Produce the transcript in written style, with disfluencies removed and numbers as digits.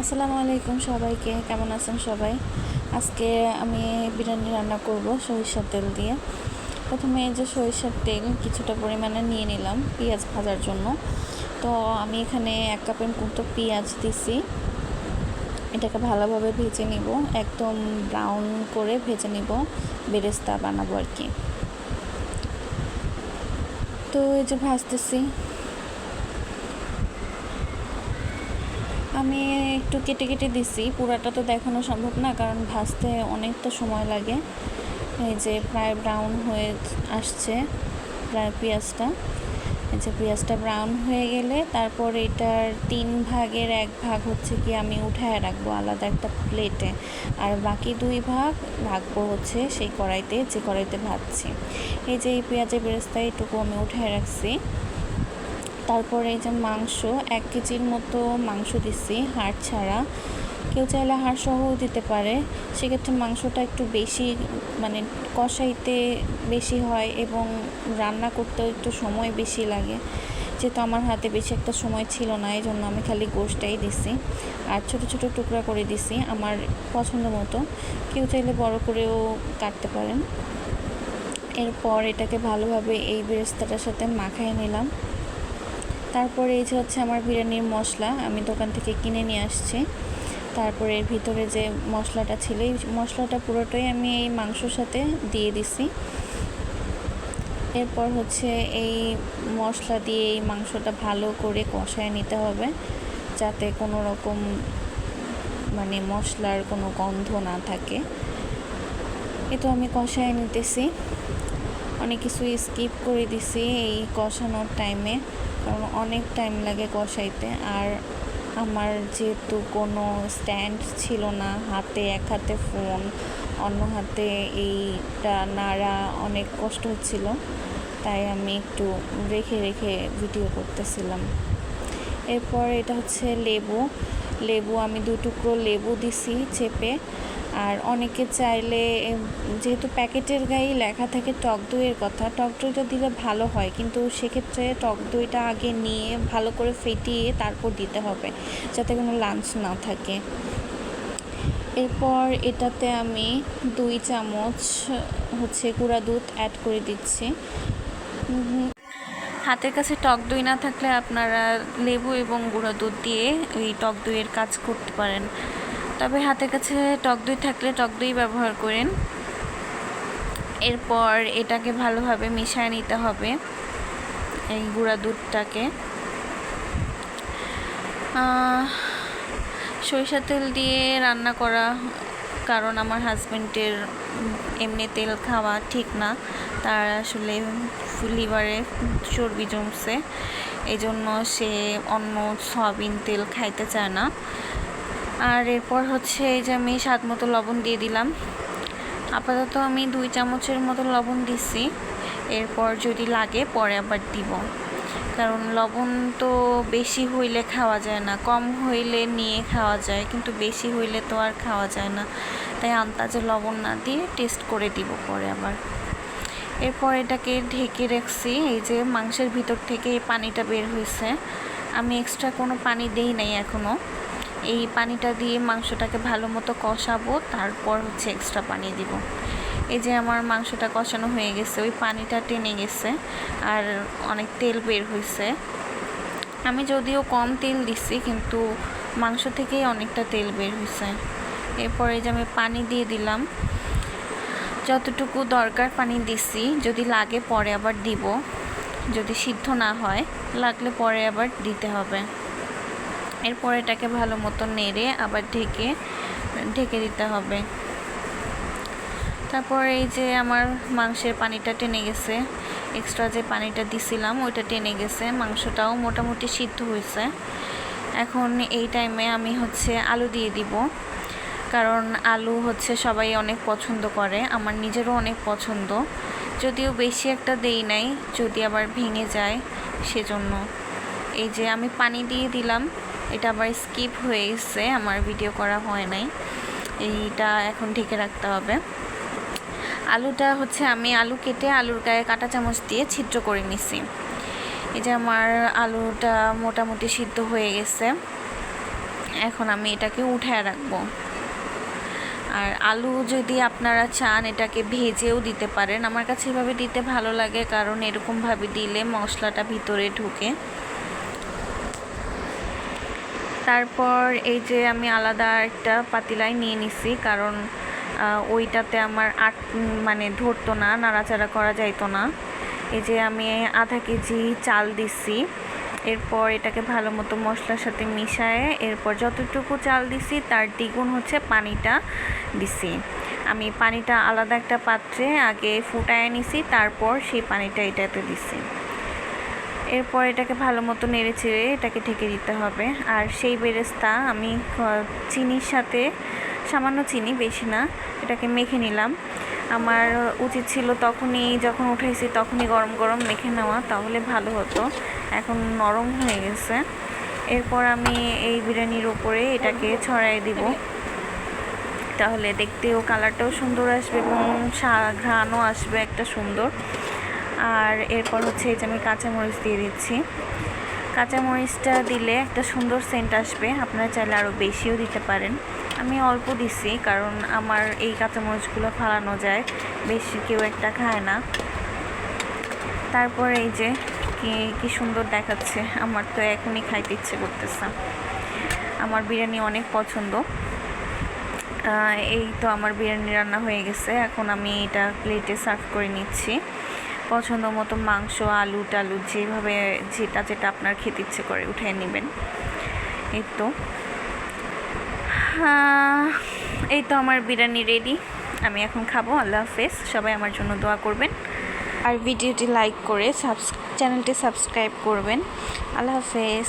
আসসালামু আলাইকুম সবাইকে, কেমন আছেন সবাই? আজকে আমি বিরিয়ানি রান্না করব সরিষার তেল দিয়ে। প্রথমে এই যে সরিষার তেল কিছুটা পরিমাণে নিয়ে নিলাম পেঁয়াজ ভাজার জন্য। তো আমি এখানে 1 কাপের মতো পেঁয়াজ দিছি। এটাকে ভালোভাবে ভেজে নিব, একদম ব্রাউন করে ভেজে নিব, বেরেস্তা বানাবো আর কি। তো এই যে ভাজতেছি, আমি একটু কেটে কেটে দিছি, পুরাটা তো দেখানো সম্ভব না কারণ ভাজতে অনেকটা সময় লাগে। এই যে প্রায় ব্রাউন হয়ে আসছে প্রায় পেঁয়াজটা। এই যে পেঁয়াজটা ব্রাউন হয়ে গেলে তারপর এটার 3 ভাগের 1 ভাগ হচ্ছে কি আমি উঠায় রাখবো আলাদা একটা প্লেটে, আর বাকি 2 ভাগ রাখবো হচ্ছে সেই কড়াইতে, যে কড়াইতে ভাজছি। এই যে এই পেঁয়াজের বেরেস্তা এটুকু আমি উঠায় রাখছি। তারপরে এই যে মাংস 1 কেজির মতো মাংস দিচ্ছি, হাড় ছাড়া। কেউ চাইলে হাড় সহও দিতে পারে, সেক্ষেত্রে মাংসটা একটু বেশি মানে কষাইতে বেশি হয় এবং রান্না করতেও একটু সময় বেশি লাগে। যেহেতু আমার হাতে বেশি একটা সময় ছিল না, এই জন্য আমি খালি গোশটাই দিছি আর ছোট ছোট টুকরা করে দিছি আমার পছন্দ মতো। কেউ চাইলে বড় করেও কাটতে পারেন। এরপর এটাকে ভালোভাবে এই বেরেস্তাটার সাথে মাখায় নিলাম। তারপরে এই যে হচ্ছে আমার বিরিয়ানির মশলা, আমি দোকান থেকে কিনে নিয়ে আসছি। তারপরে এর ভিতরে যে মশলাটা ছিল, এই মশলাটা পুরোটাই আমি এই মাংসর সাথে দিয়ে দিছি। এরপর হচ্ছে এই মশলা দিয়ে এই মাংসটা ভালো করে কষায় নিতে হবে, যাতে কোনো রকম মানে মশলার কোনো গন্ধ না থাকে। এ তো আমি কষায় নিতেছি, অনেক কিছু স্কিপ করে দিছি এই কষানোর টাইমে, কারণ অনেক টাইম লাগে কষাইতে। আর আমার যেহেতু কোনো স্ট্যান্ড ছিল না, হাতে এক হাতে ফোন, অন্য হাতে এইটা নাড়া অনেক কষ্ট হচ্ছিল, তাই আমি একটু রেখে রেখে ভিডিও করতেছিলাম। এরপর এটা হচ্ছে লেবু আমি 2 টুকরো লেবু দিছি চেপে। আর অনেকে চাইলে, যেহেতু প্যাকেটের গায়ে লেখা থাকে টক দইয়ের কথা, টক দইটা দিলে ভালো হয়, কিন্তু সেক্ষেত্রে টক দইটা আগে নিয়ে ভালো করে ফেটিয়ে তারপর দিতে হবে, যাতে কোনো লাঞ্চ না থাকে। এরপর এটাতে আমি 2 চামচ হচ্ছে গুঁড়া দুধ অ্যাড করে দিচ্ছি। হাতের কাছে টক দই না থাকলে আপনারা লেবু এবং গুঁড়া দুধ দিয়ে ওই টক দইয়ের কাজ করতে পারেন, তবে হাতের কাছে টক দই থাকলে টক দই ব্যবহার করেন। এরপর এটাকে ভালোভাবে মিশিয়ে নিতে হবে এই গুঁড়া দুধটাকে। সরিষার তেল দিয়ে রান্না করা, কারণ আমার হাজব্যান্ডের এমনি তেল খাওয়া ঠিক না, তার আসলে লিভারে চর্বি জমছে, এই জন্য সে অন্য সয়াবিন তেল খাইতে চায় না। আর এরপর হচ্ছে এই যে আমি স্বাদ মতো লবণ দিয়ে দিলাম। আপাতত আমি 2 চামচের মতো লবণ দিচ্ছি, এরপর যদি লাগে পরে আবার দিব, কারণ লবণ তো বেশি হইলে খাওয়া যায় না, কম হইলে নিয়ে খাওয়া যায়, কিন্তু বেশি হইলে তো আর খাওয়া যায় না, তাই আন্দাজে লবণ না দিয়ে টেস্ট করে দিব পরে আবার। এরপর এটাকে ঢেকে রাখছি। এই যে মাংসের ভিতর থেকে এই পানিটা বের হয়েছে, আমি এক্সট্রা কোনো পানি দেই নাই এখনও। এই পানিটা দিয়ে মাংসটাকে ভালো মতো কষাবো, তারপর হচ্ছে এক্সট্রা পানি দিব। এই যে আমার মাংসটা কষানো হয়ে গেছে, ওই পানিটা টেনে গেছে আর অনেক তেল বের হয়েছে। আমি যদিও কম তেল দিছি, কিন্তু মাংস থেকেই অনেকটা তেল বের হয়েছে। এরপরে যে আমি পানি দিয়ে দিলাম, যতটুকু দরকার পানি দিছি, যদি লাগে পরে আবার দিব, যদি সিদ্ধ না হয় লাগলে পরে আবার দিতে হবে। এরপর এটাকে ভালো মতো নেড়ে আবার ঢেকে দিতে হবে। তারপর এই যে আমার মাংসের পানিটা টেনে গেছে, এক্সট্রা যে পানিটা দিছিলাম ওইটা টেনে গেছে, মাংসটাও মোটামুটি সিদ্ধ হয়েছে। এখন এই টাইমে আমি হচ্ছে আলু দিয়ে দিব, কারণ আলু হচ্ছে সবাই অনেক পছন্দ করে, আমার নিজেরও অনেক পছন্দ, যদিও বেশি একটা দেই নাই, যদি আবার ভেঙে যায় সেজন্য। এই যে আমি পানি দিয়ে দিলাম, এটা আবার স্কিপ হয়ে গেছে, আমার ভিডিও করা হয় নাই, এইটা এখন ঢেকে রাখতে হবে। আলুটা হচ্ছে আমি আলু কেটে আলুর গায়ে কাঁটা চামচ দিয়ে ছিদ্র করে নিছি। এই যে আমার আলুটা মোটামুটি সিদ্ধ হয়ে গেছে। এখন আমি এটাকে উঠায় রাখবো। আর আলু যদি আপনারা চান এটাকে ভেজেও দিতে পারেন, আমার কাছে এভাবে দিতে ভালো লাগে, কারণ এরকমভাবে দিলে মশলাটা ভিতরে ঢুকে। তারপর এই যে আমি আলাদা একটা পাতিলায় নিয়ে নিছি, কারণ ওইটাতে আমার মানে ধরতো না, নাড়াচাড়া করা যাইতো না। এই যে আমি আধা কেজি চাল দিছি, এরপর এটাকে ভালো মতো মশলার সাথে মিশায়ে এরপর যতটুকু চাল দিছি তার দ্বিগুণ হচ্ছে পানিটা দিছি। আমি পানিটা আলাদা একটা পাত্রে আগে ফুটায় নিছি, তারপর সেই পানিটা এটাতে দিছি। এরপর এটাকে ভালো মতো নেড়ে চেড়ে এটাকে ঢেকে দিতে হবে। আর সেই বেরেস্তা আমি চিনির সাথে সামান্য চিনি, বেশি না, এটাকে মেখে নিলাম। আমার উচিত ছিল তখনই যখন উঠাইছি তখনই গরম গরম মেখে নেওয়া, তাহলে ভালো হতো। এখন নরম হয়ে গেছে। এরপর আমি এই বিরিয়ানির উপরে এটাকে ছড়াই দিব, তাহলে দেখতেও কালারটাও সুন্দর আসবে এবং ঘ্রাণও আসবে একটা সুন্দর। আর এরপর হচ্ছে এই যে আমি কাঁচামরিচ দিয়ে দিচ্ছি। কাঁচামরিচটা দিলে একটা সুন্দর সেন্ট আসবে, আপনারা চাইলে আরও বেশিও দিতে পারেন। আমি অল্প দিছি, কারণ আমার এই কাঁচামরিচগুলো ফালানো যায়, বেশি কেউ একটা খায় না। তারপর এই যে কি সুন্দর দেখাচ্ছে, আমার তো এখনই খাইতে ইচ্ছে করতেছে। আমার বিরিয়ানি অনেক পছন্দ। এই তো আমার বিরিয়ানি রান্না হয়ে গেছে, এখন আমি এটা প্লেটে সার্ভ করে নিচ্ছি। পছন্দ মতো মাংস, আলু টালু যেভাবে যেটা আপনার খেতে ইচ্ছে করে উঠিয়ে নেবেন। এই তো আমার বিরিয়ানি রেডি, আমি এখন খাবো। আল্লাহ হাফেজ, সবাই আমার জন্য দোয়া করবেন আর ভিডিওটি লাইক করে চ্যানেলটি সাবস্ক্রাইব করবেন। আল্লাহ হাফেজ।